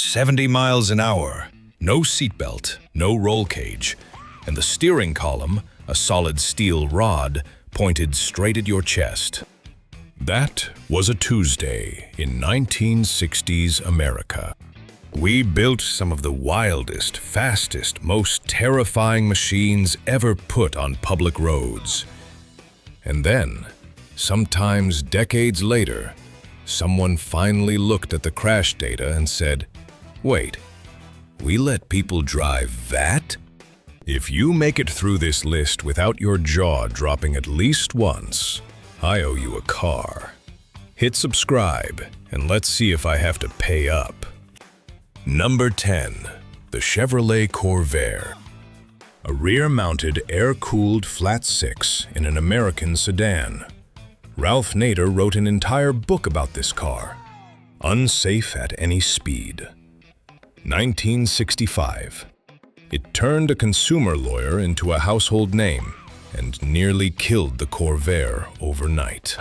70 miles an hour, no seatbelt, no roll cage, and the steering column, a solid steel rod, pointed straight at your chest. That was a Tuesday in 1960s America. We built some of the wildest, fastest, most terrifying machines ever put on public roads. And then, sometimes decades later, someone finally looked at the crash data and said, "Wait, we let people drive that?" If you make it through this list without your jaw dropping at least once, I owe you a car. Hit subscribe and let's see if I have to pay up. Number 10. The Chevrolet Corvair. A rear-mounted, air-cooled flat six in an American sedan. Ralph Nader wrote an entire book about this car. Unsafe at any speed. 1965. It turned a consumer lawyer into a household name and nearly killed the Corvair overnight.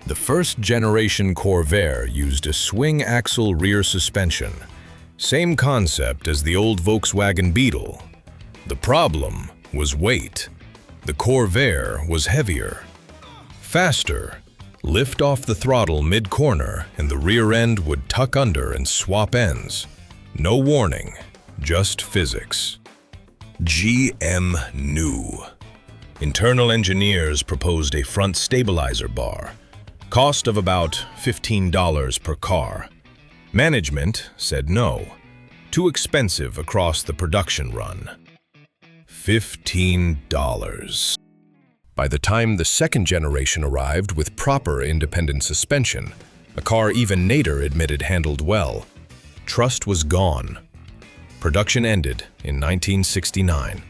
The first-generation Corvair used a swing-axle rear suspension. Same concept as the old Volkswagen Beetle. The problem was weight. The Corvair was heavier. Faster. Lift off the throttle mid-corner and the rear end would tuck under and swap ends. No warning, just physics. GM knew. Internal engineers proposed a front stabilizer bar. Cost of about $15 per car. Management said no. Too expensive across the production run. $15. By the time the second generation arrived with proper independent suspension, a car even Nader admitted handled well, trust was gone. Production ended in 1969.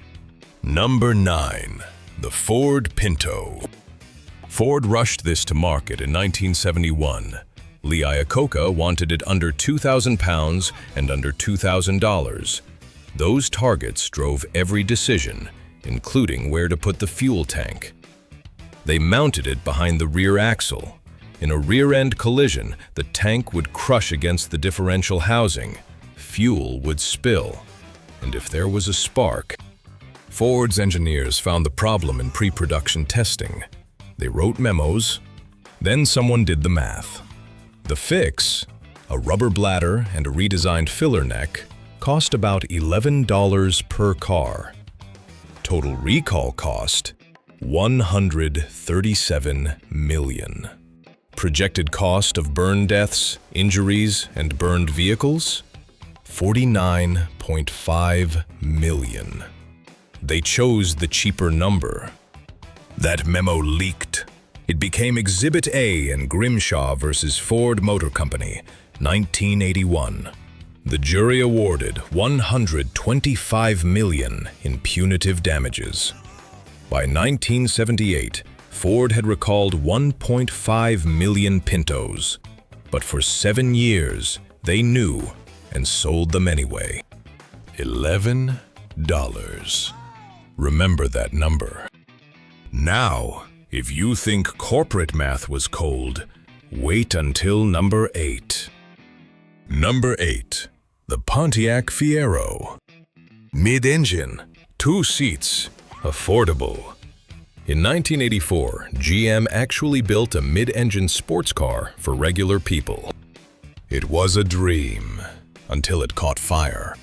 Number 9. The Ford Pinto. Ford rushed this to market in 1971. Lee Iacocca wanted it under 2,000 pounds and under $2,000. Those targets drove every decision, including where to put the fuel tank. They mounted it behind the rear axle. In a rear-end collision, the tank would crush against the differential housing. Fuel would spill. And if there was a spark, Ford's engineers found the problem in pre-production testing. They wrote memos, then someone did the math. The fix, a rubber bladder and a redesigned filler neck, cost about $11 per car. Total recall cost, $137 million. Projected cost of burn deaths, injuries, and burned vehicles, $49.5 million. They chose the cheaper number. That memo leaked. It became Exhibit A in Grimshaw versus Ford Motor Company, 1981. The jury awarded $125 million in punitive damages. By 1978, Ford had recalled 1.5 million Pintos, but for 7 years, they knew and sold them anyway. $11. Remember that number. Now, if you think corporate math was cold, wait until number 8. Number 8. The Pontiac Fiero. Mid-engine, 2 seats, affordable. In 1984, GM actually built a mid-engine sports car for regular people. It was a dream, until it caught fire.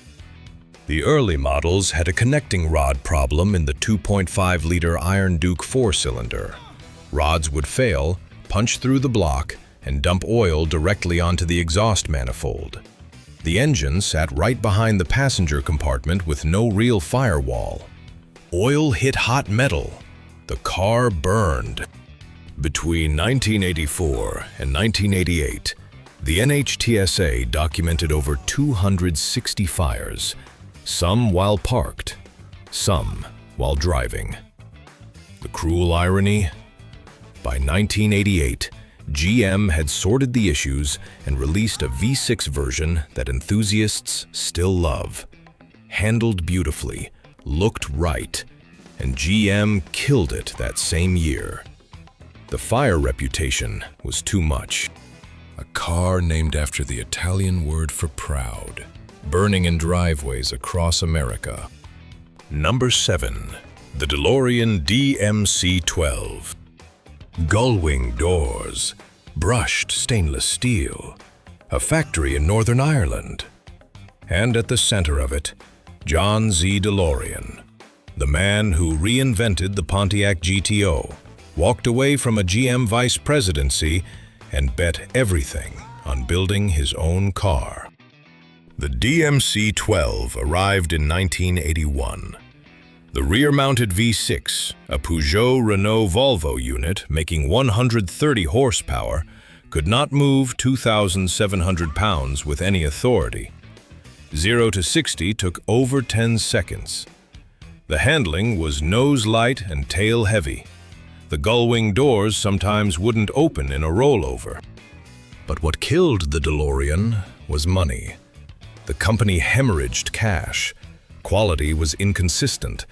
The early models had a connecting rod problem in the 2.5-liter Iron Duke 4-cylinder. Rods would fail, punch through the block, and dump oil directly onto the exhaust manifold. The engine sat right behind the passenger compartment with no real firewall. Oil hit hot metal. The car burned. Between 1984 and 1988, the NHTSA documented over 260 fires, some while parked, some while driving. The cruel irony? By 1988, GM had sorted the issues and released a V6 version that enthusiasts still love. Handled beautifully, looked right, and GM killed it that same year. The fire reputation was too much. a car named after the Italian word for proud, burning in driveways across America. Number 7. The DeLorean DMC-12. Gull-wing doors, brushed stainless steel, a factory in Northern Ireland. And at the center of it, John Z. DeLorean, the man who reinvented the Pontiac GTO, walked away from a GM vice presidency and bet everything on building his own car. The DMC-12 arrived in 1981. The rear-mounted V6, a Peugeot Renault Volvo unit making 130 horsepower, could not move 2,700 pounds with any authority. 0 to 60 took over 10 seconds. The handling was nose light and tail heavy. The gull-wing doors sometimes wouldn't open in a rollover. But what killed the DeLorean was money. The company hemorrhaged cash. Quality was inconsistent.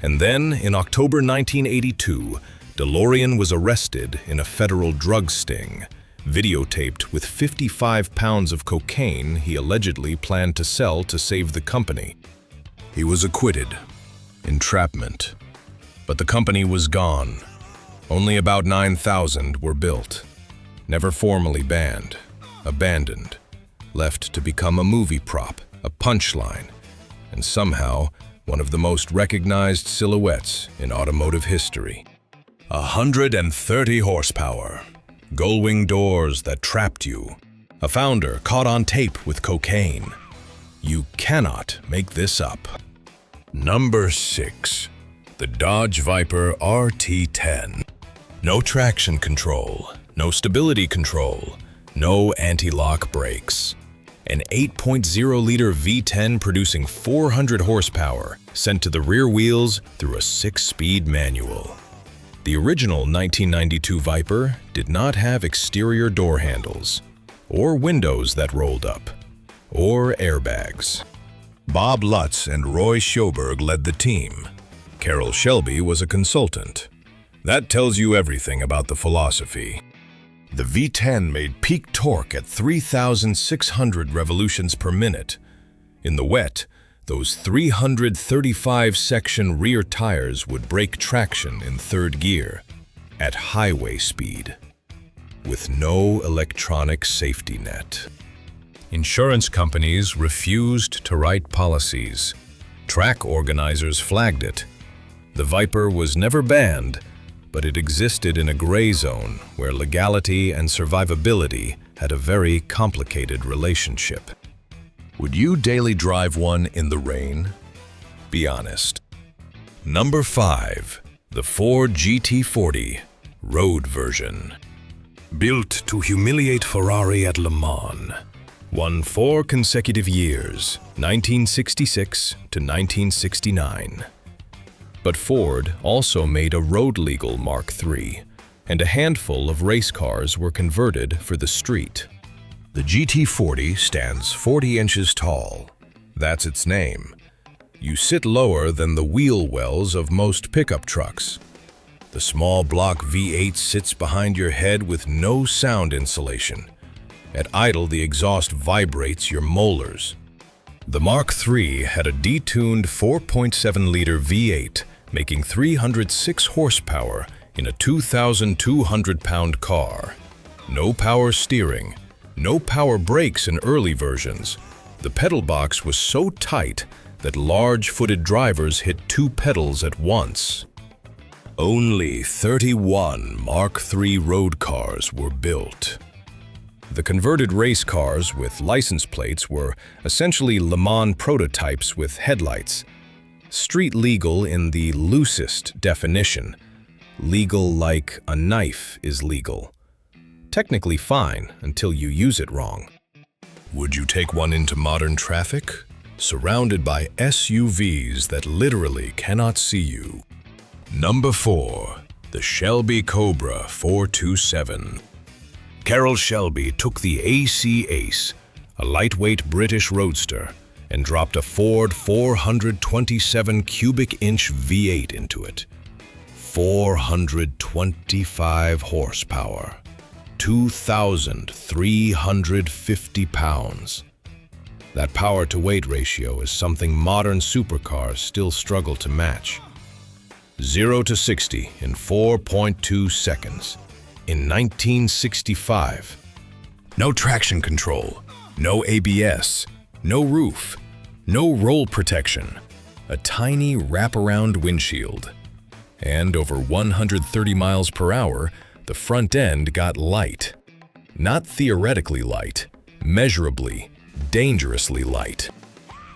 And then, in October 1982, DeLorean was arrested in a federal drug sting, videotaped with 55 pounds of cocaine he allegedly planned to sell to save the company. He was acquitted. Entrapment. But the company was gone. Only about 9,000 were built. Never formally banned. Abandoned. Left to become a movie prop, a punchline, and somehow one of the most recognized silhouettes in automotive history. 130 horsepower. Gull-wing doors that trapped you. A founder caught on tape with cocaine. You cannot make this up. Number 6. The Dodge Viper RT10. No traction control, no stability control, no anti-lock brakes. An 8.0-liter V10 producing 400 horsepower sent to the rear wheels through a 6-speed manual. The original 1992 Viper did not have exterior door handles, or windows that rolled up, or airbags. Bob Lutz and Roy Schoberg led the team. Carroll Shelby was a consultant. That tells you everything about the philosophy. The V10 made peak torque at 3,600 revolutions per minute. In the wet, those 335-section rear tires would break traction in third gear at highway speed, with no electronic safety net. Insurance companies refused to write policies. Track organizers flagged it. The Viper was never banned, but it existed in a gray zone where legality and survivability had a very complicated relationship. Would you daily drive one in the rain? Be honest. Number 5. The Ford GT40 Road Version. Built to humiliate Ferrari at Le Mans. Won 4 consecutive years, 1966 to 1969. But Ford also made a road-legal Mark III, and a handful of race cars were converted for the street. The GT40 stands 40 inches tall. That's its name. You sit lower than the wheel wells of most pickup trucks. The small block V8 sits behind your head with no sound insulation. At idle, the exhaust vibrates your molars. The Mark III had a detuned 4.7-liter V8, making 306 horsepower in a 2,200-pound car. No power steering, no power brakes in early versions. The pedal box was so tight that large-footed drivers hit 2 pedals at once. Only 31 Mark III road cars were built. The converted race cars with license plates were essentially Le Mans prototypes with headlights. Street legal in the loosest definition. Legal like a knife is legal. Technically fine until you use it wrong. Would you take one into modern traffic? Surrounded by SUVs that literally cannot see you. Number 4. The Shelby Cobra 427. Carroll Shelby took the AC Ace, a lightweight British roadster, and dropped a Ford 427 cubic inch V8 into it. 425 horsepower. 2,350 pounds. That power-to-weight ratio is something modern supercars still struggle to match. 0 to 60 in 4.2 seconds in 1965. No traction control, no ABS, no roof, no roll protection, a tiny wraparound windshield. And over 130 miles per hour, the front end got light. Not theoretically light, measurably, dangerously light.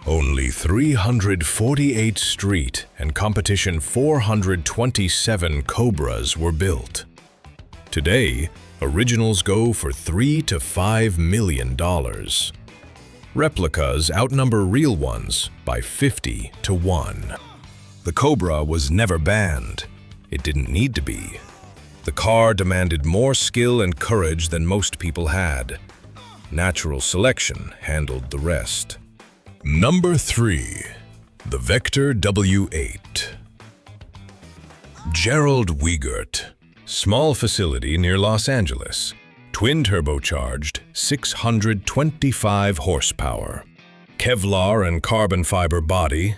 Only 348 street and competition 427 Cobras were built. Today, originals go for $3 to $5 million. Replicas outnumber real ones by 50 to 1. The Cobra was never banned. It didn't need to be. The car demanded more skill and courage than most people had. Natural selection handled the rest. Number 3. The Vector W8. Gerald Wiegert. Small facility near Los Angeles. Twin-turbocharged, 625 horsepower. Kevlar and carbon fiber body,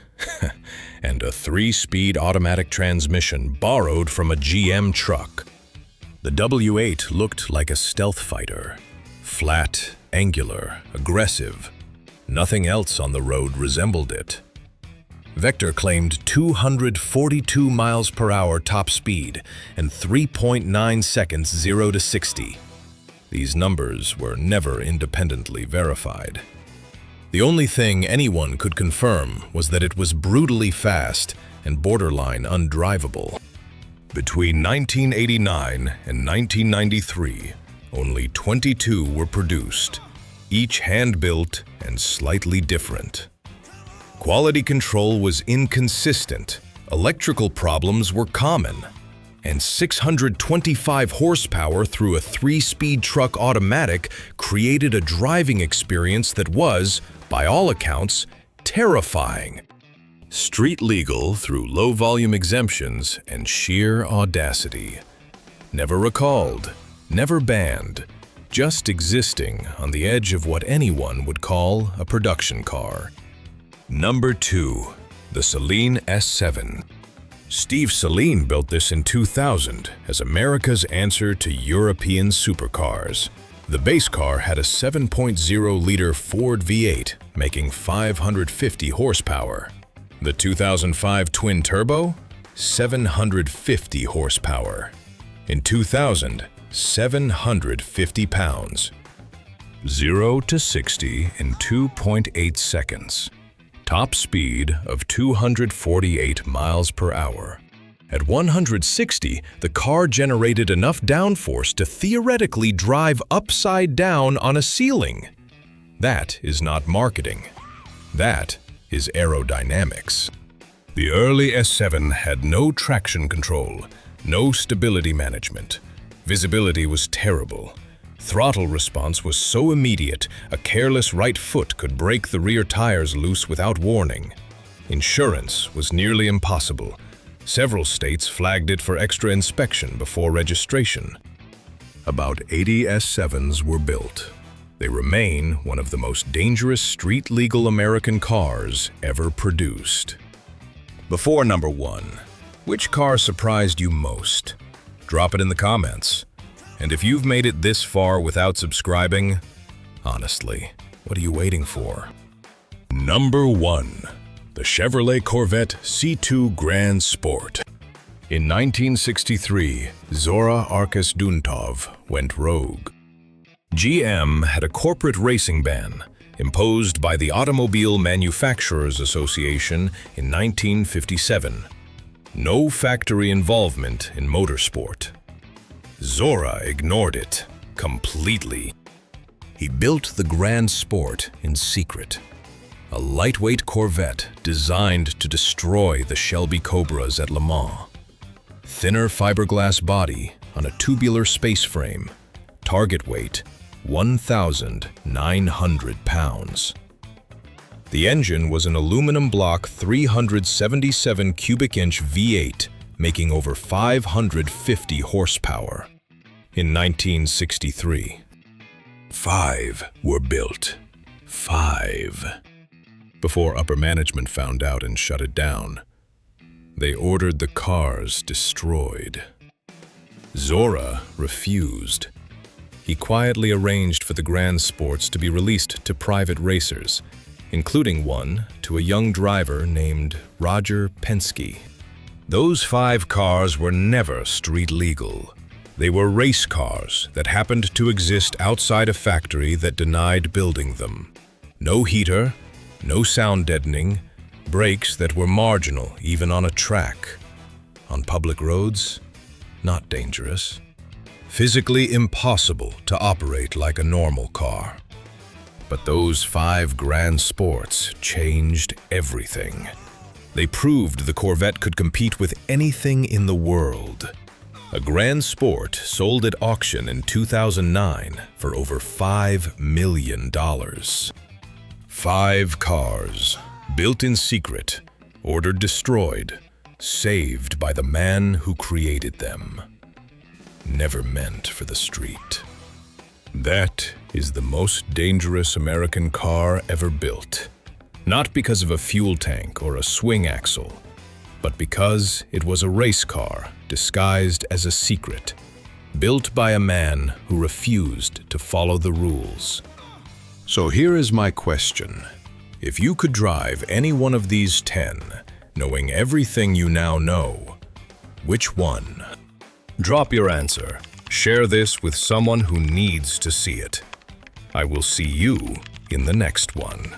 and a 3-speed automatic transmission borrowed from a GM truck. The W8 looked like a stealth fighter. Flat, angular, aggressive. Nothing else on the road resembled it. Vector claimed 242 miles per hour top speed and 3.9 seconds 0 to 60. These numbers were never independently verified. The only thing anyone could confirm was that it was brutally fast and borderline undrivable. Between 1989 and 1993, only 22 were produced, each hand-built and slightly different. Quality control was inconsistent, electrical problems were common, and 625 horsepower through a 3-speed truck automatic created a driving experience that was, by all accounts, terrifying. Street legal through low-volume exemptions and sheer audacity. Never recalled, never banned, just existing on the edge of what anyone would call a production car. Number 2. The Saleen S7. Steve Saleen built this in 2000 as America's answer to European supercars. The base car had a 7.0-liter Ford V8, making 550 horsepower. The 2005 twin-turbo, 750 horsepower. In 2000, 750 pounds. 0 to 60 in 2.8 seconds. Top speed of 248 miles per hour. At 160, the car generated enough downforce to theoretically drive upside down on a ceiling. That is not marketing. That is aerodynamics. The early S7 had no traction control, no stability management. Visibility was terrible. Throttle response was so immediate, a careless right foot could break the rear tires loose without warning. Insurance was nearly impossible. Several states flagged it for extra inspection before registration. About 80 S7s were built. They remain one of the most dangerous street-legal American cars ever produced. Before number 1, which car surprised you most? Drop it in the comments. And if you've made it this far without subscribing, honestly, what are you waiting for? Number 1. The Chevrolet Corvette C2 Grand Sport. In 1963, Zora Arkus Duntov went rogue. GM had a corporate racing ban imposed by the Automobile Manufacturers Association in 1957. No factory involvement in motorsport. Zora ignored it completely. He built the Grand Sport in secret. A lightweight Corvette designed to destroy the Shelby Cobras at Le Mans. Thinner fiberglass body on a tubular space frame. Target weight, 1,900 pounds. The engine was an aluminum block 377 cubic inch V8, making over 550 horsepower. in 1963. 5 were built. 5. Before upper management found out and shut it down. They ordered the cars destroyed. Zora refused. He quietly arranged for the Grand Sports to be released to private racers, including one to a young driver named Roger Penske. Those 5 cars were never street legal. They were race cars that happened to exist outside a factory that denied building them. No heater, no sound deadening, brakes that were marginal even on a track. On public roads, not dangerous. Physically impossible to operate like a normal car. But those 5 Grand Sports changed everything. They proved the Corvette could compete with anything in the world. A Grand Sport sold at auction in 2009 for over $5 million. 5 cars, built in secret, ordered destroyed, saved by the man who created them. Never meant for the street. That is the most dangerous American car ever built. Not because of a fuel tank or a swing axle, but because it was a race car disguised as a secret, built by a man who refused to follow the rules. So here is my question. If you could drive any one of these 10, knowing everything you now know, which one? Drop your answer. Share this with someone who needs to see it. I will see you in the next one.